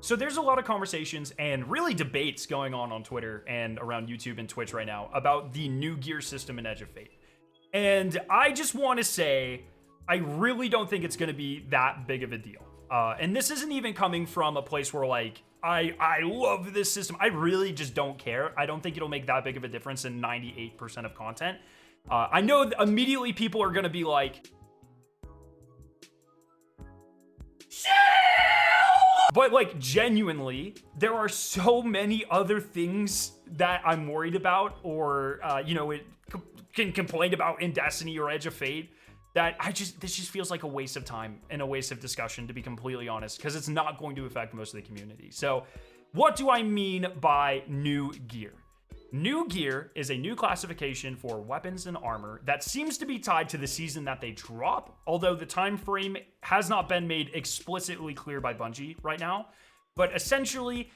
So there's a lot of conversations and really debates going on Twitter and around YouTube and Twitch right now about the new gear system in Edge of Fate. And I just want to say, I really don't think it's going to be that big of a deal. And this isn't even coming from a place where like, I love this system. I really just don't care. I don't think it'll make that big of a difference in 98% of content. I know immediately people are going to be like, but like genuinely, there are so many other things that I'm worried about or, can complain about in Destiny or Edge of Fate that this just feels like a waste of time and a waste of discussion, to be completely honest, because it's not going to affect most of the community. So what do I mean by new gear? New gear is a new classification for weapons and armor that seems to be tied to the season that they drop, although the time frame has not been made explicitly clear by Bungie right now. But essentially,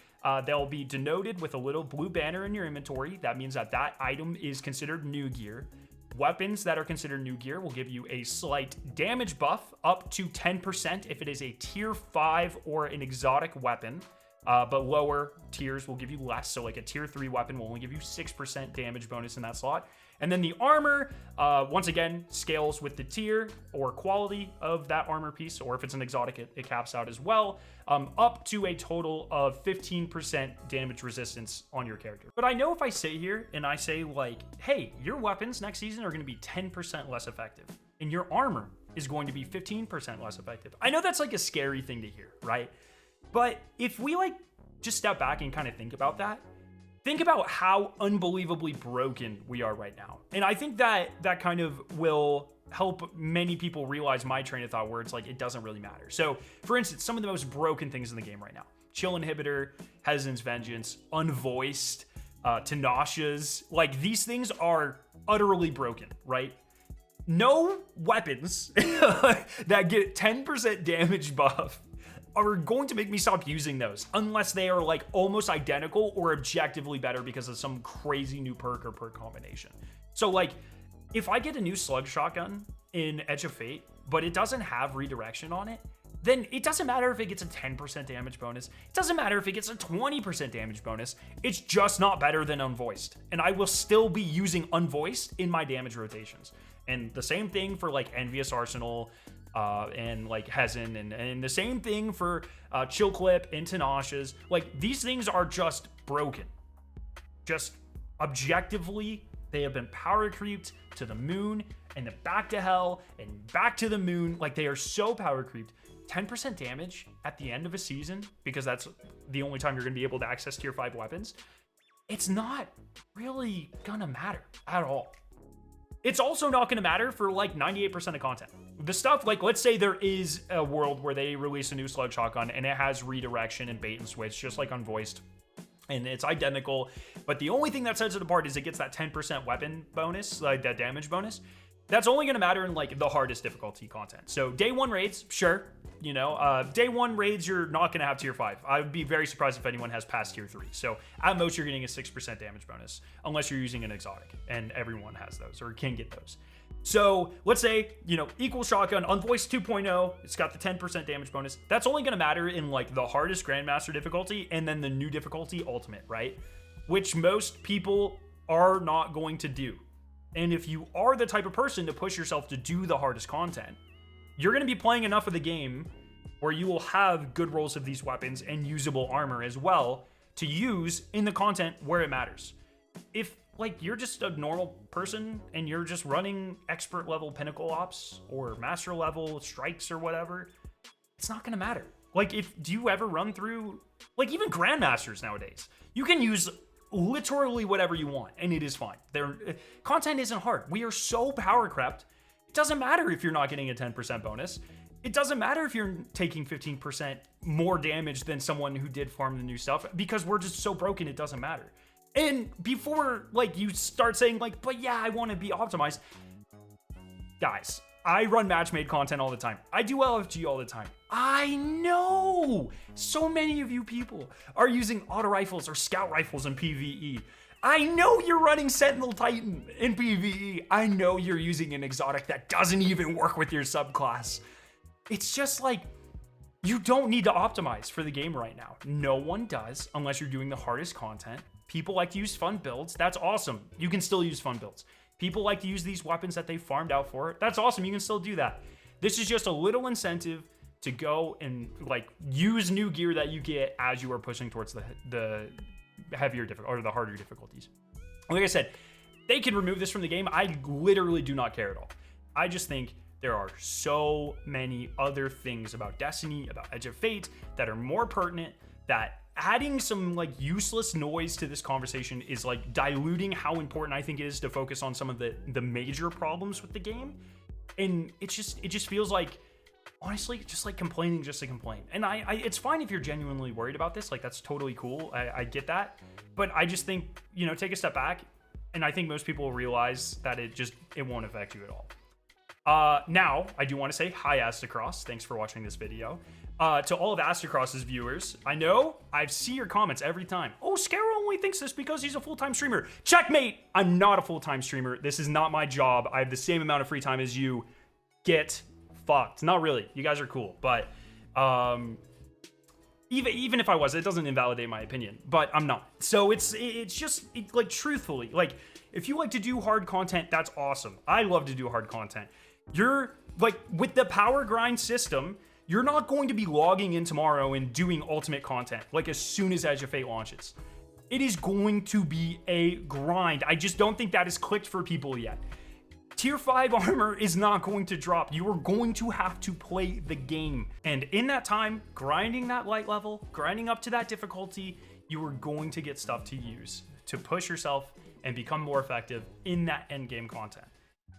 they'll be denoted with a little blue banner in your inventory. That means that that item is considered new gear. Weapons that are considered new gear will give you a slight damage buff up to 10% if it is a tier 5 or an exotic weapon. But lower tiers will give you less. So like a tier 3 weapon will only give you 6% damage bonus in that slot. And then the armor, once again, scales with the tier or quality of that armor piece, or if it's an exotic, it caps out as well, up to a total of 15% damage resistance on your character. But I know if I sit here and I say like, hey, your weapons next season are going to be 10% less effective, and your armor is going to be 15% less effective. I know that's like a scary thing to hear, right? But if we like just step back and kind of think about that, think about how unbelievably broken we are right now. And I think that kind of will help many people realize my train of thought where it's like, it doesn't really matter. So for instance, some of the most broken things in the game right now: Chill Inhibitor, Hezon's Vengeance, Unvoiced, Tinashe's, like these things are utterly broken, right? No weapons that get 10% damage buff are going to make me stop using those unless they are like almost identical or objectively better because of some crazy new perk or perk combination. So like if I get a new slug shotgun in Edge of Fate, but it doesn't have redirection on it, then it doesn't matter if it gets a 10% damage bonus. It doesn't matter if it gets a 20% damage bonus. It's just not better than Unvoiced. And I will still be using Unvoiced in my damage rotations. And the same thing for like Envious Arsenal, and like Hezon, and the same thing for Chill Clip and Tinashe's. Like these things are just broken. Just objectively, they have been power creeped to the moon and then back to hell and back to the moon. Like they are so power creeped. 10% damage at the end of a season, because that's the only time you're going to be able to access tier 5 weapons. It's not really gonna matter at all. It's also not going to matter for like 98% of content. The stuff like, let's say there is a world where they release a new slug shotgun and it has redirection and bait and switch, just like Unvoiced, and it's identical. But the only thing that sets it apart is it gets that 10% weapon bonus, like that damage bonus. That's only going to matter in like the hardest difficulty content. So day 1 raids, sure. Day 1 raids, you're not going to have tier 5. I would be very surprised if anyone has past tier 3. So at most, you're getting a 6% damage bonus, unless you're using an exotic, and everyone has those or can get those. So let's say, equal shotgun, Unvoiced 2.0, it's got the 10% damage bonus. That's only going to matter in like the hardest Grandmaster difficulty and then the new difficulty, Ultimate, right? Which most people are not going to do. And if you are the type of person to push yourself to do the hardest content, you're going to be playing enough of the game where you will have good rolls of these weapons and usable armor as well to use in the content where it matters. If like you're just a normal person and you're just running expert level pinnacle ops or master level strikes or whatever, it's not going to matter. Like do you ever run through like even grandmasters nowadays? You can use literally whatever you want and it is fine. Content isn't hard. We are so power crept. It doesn't matter if you're not getting a 10% bonus. It doesn't matter if you're taking 15% more damage than someone who did farm the new stuff, because we're just so broken, it doesn't matter. And before like you start saying like, but yeah, I want to be optimized. Guys, I run match-made content all the time. I do LFG all the time. I know so many of you people are using auto rifles or scout rifles in PvE. I know you're running Sentinel Titan in PvE. I know you're using an exotic that doesn't even work with your subclass. It's just like, You don't need to optimize for the game right now. No one does unless you're doing the hardest content. People like to use fun builds. That's awesome. You can still use fun builds. People like to use these weapons that they farmed out for. That's awesome. You can still do that. This is just a little incentive to go and like use new gear that you get as you are pushing towards the heavier or the harder difficulties. Like I said, they can remove this from the game. I literally do not care at all. I just think there are so many other things about Destiny, about Edge of Fate that are more pertinent, that adding some like useless noise to this conversation is like diluting how important I think it is to focus on some of the major problems with the game. And it just feels like, honestly, just like complaining just to complain. And I it's fine if you're genuinely worried about this. Like, that's totally cool. I get that. But I just think, you know, take a step back. And I think most people will realize that it won't affect you at all. Now, I do want to say hi, Astacross. Thanks for watching this video. To all of Astacross's viewers, I know I see your comments every time. Oh, Skarrow only thinks this because he's a full-time streamer. Checkmate! I'm not a full-time streamer. This is not my job. I have the same amount of free time as you. Get fucked. Not really. You guys are cool. But even if I was, it doesn't invalidate my opinion. But I'm not. So it's just like, truthfully, like, if you like to do hard content, that's awesome. I love to do hard content. You're like, with the power grind system, you're not going to be logging in tomorrow and doing ultimate content like as soon as Edge of Fate launches. It is going to be a grind. I just don't think that is clicked for people yet. Tier 5 armor is not going to drop. You are going to have to play the game. And in that time, grinding that light level, grinding up to that difficulty, you are going to get stuff to use to push yourself and become more effective in that end game content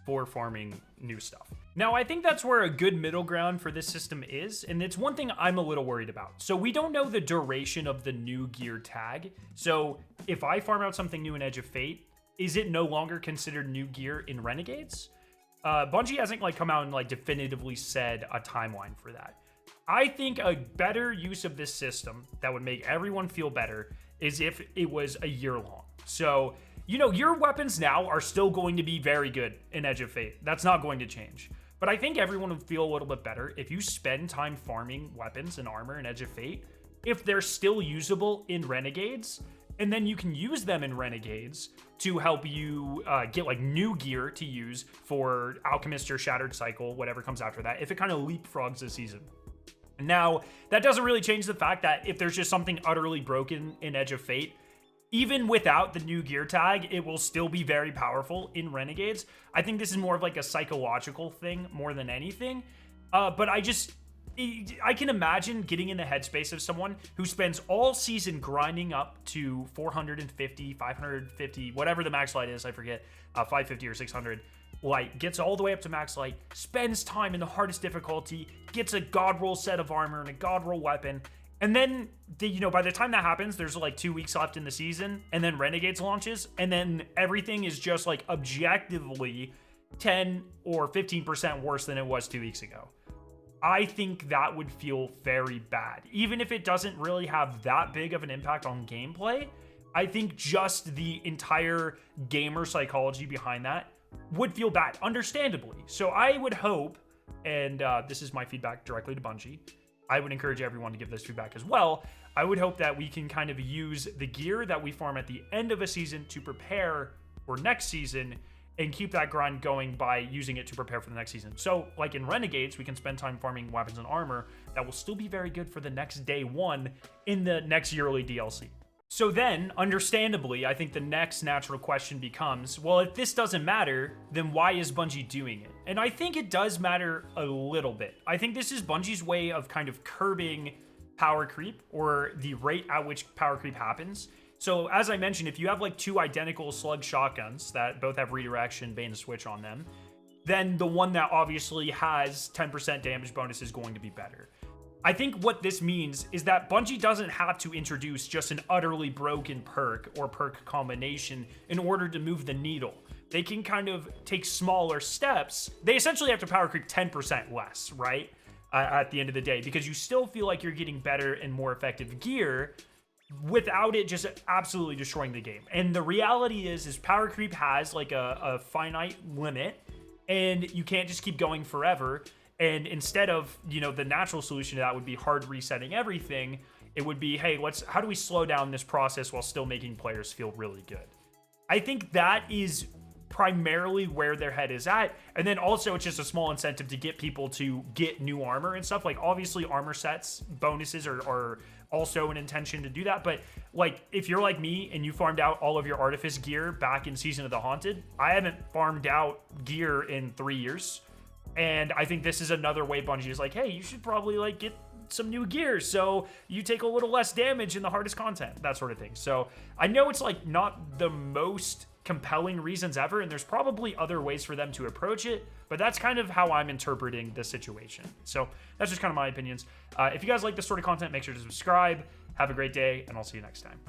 for farming new stuff. Now, I think that's where a good middle ground for this system is, and it's one thing I'm a little worried about. So we don't know the duration of the new gear tag. So if I farm out something new in Edge of Fate, is it no longer considered new gear in Renegades? Bungie hasn't like come out and like definitively said a timeline for that. I think a better use of this system that would make everyone feel better is if it was a year long. So, you know, your weapons now are still going to be very good in Edge of Fate. That's not going to change. But I think everyone would feel a little bit better if you spend time farming weapons and armor in Edge of Fate, if they're still usable in Renegades, and then you can use them in Renegades to help you get like new gear to use for Alchemist or Shattered Cycle, whatever comes after that, if it kind of leapfrogs the season. Now, that doesn't really change the fact that if there's just something utterly broken in Edge of Fate, even without the new gear tag, it will still be very powerful in Renegades. I think this is more of like a psychological thing more than anything. But I can imagine getting in the headspace of someone who spends all season grinding up to 450, 550, whatever the max light is, I forget, 550 or 600. Light, gets all the way up to max light, spends time in the hardest difficulty, gets a god roll set of armor and a god roll weapon. And then, by the time that happens, there's like 2 weeks left in the season, and then Renegades launches, and then everything is just like objectively 10 or 15% worse than it was 2 weeks ago. I think that would feel very bad. Even if it doesn't really have that big of an impact on gameplay, I think just the entire gamer psychology behind that would feel bad, understandably. So I would hope, and this is my feedback directly to Bungie, I would encourage everyone to give this feedback as well. I would hope that we can kind of use the gear that we farm at the end of a season to prepare for next season and keep that grind going by using it to prepare for the next season. So like in Renegades, we can spend time farming weapons and armor that will still be very good for the next day one in the next yearly DLC. So then, understandably, I think the next natural question becomes, well, if this doesn't matter, then why is Bungie doing it? And I think it does matter a little bit. I think this is Bungie's way of kind of curbing power creep, or the rate at which power creep happens. So as I mentioned, if you have like two identical slug shotguns that both have redirection, bane, and switch on them, then the one that obviously has 10% damage bonus is going to be better. I think what this means is that Bungie doesn't have to introduce just an utterly broken perk or perk combination in order to move the needle. They can kind of take smaller steps. They essentially have to power creep 10% less, right? At the end of the day, because you still feel like you're getting better and more effective gear without it just absolutely destroying the game. And the reality is power creep has like a finite limit, and you can't just keep going forever. And instead of, you know, the natural solution to that would be hard resetting everything, it would be, hey, how do we slow down this process while still making players feel really good? I think that is primarily where their head is at. And then also it's just a small incentive to get people to get new armor and stuff. Like, obviously armor sets bonuses are also an intention to do that. But like, if you're like me and you farmed out all of your artifice gear back in Season of the Haunted, I haven't farmed out gear in 3 years. And I think this is another way Bungie is like, hey, you should probably like get some new gear so you take a little less damage in the hardest content, that sort of thing. So I know it's like not the most compelling reasons ever, and there's probably other ways for them to approach it, but that's kind of how I'm interpreting the situation. So that's just kind of my opinions. If you guys like this sort of content, make sure to subscribe. Have a great day, and I'll see you next time.